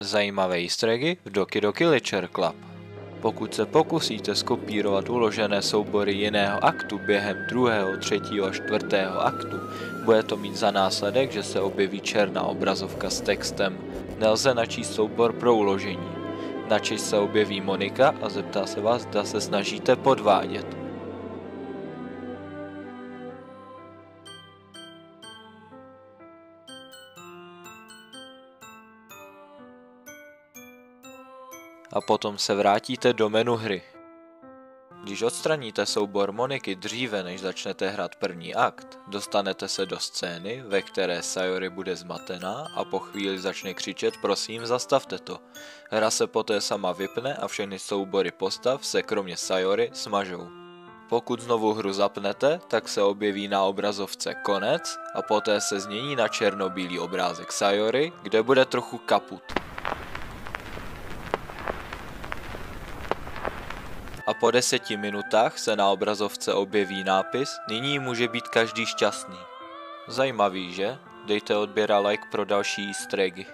Zajímavé easter eggy v Doki Doki Literature Club. Pokud se pokusíte skopírovat uložené soubory jiného aktu během 2., 3. a 4. aktu, bude to mít za následek, že se objeví černá obrazovka s textem "Nelze načíst soubor pro uložení". Načež se objeví Monika a zeptá se vás, zda se snažíte podvádět. A potom se vrátíte do menu hry. Když odstraníte soubor Moniky dříve, než začnete hrát první akt, dostanete se do scény, ve které Sayori bude zmatená a po chvíli začne křičet "Prosím, zastavte to". Hra se poté sama vypne a všechny soubory postav se kromě Sayori smažou. Pokud znovu hru zapnete, tak se objeví na obrazovce konec a poté se změní na černobílý obrázek Sayori, kde bude trochu kaput. A po 10 minutách se na obrazovce objeví nápis "Nyní může být každý šťastný". Zajímavý, že? Dejte odběr a like pro další easter eggy.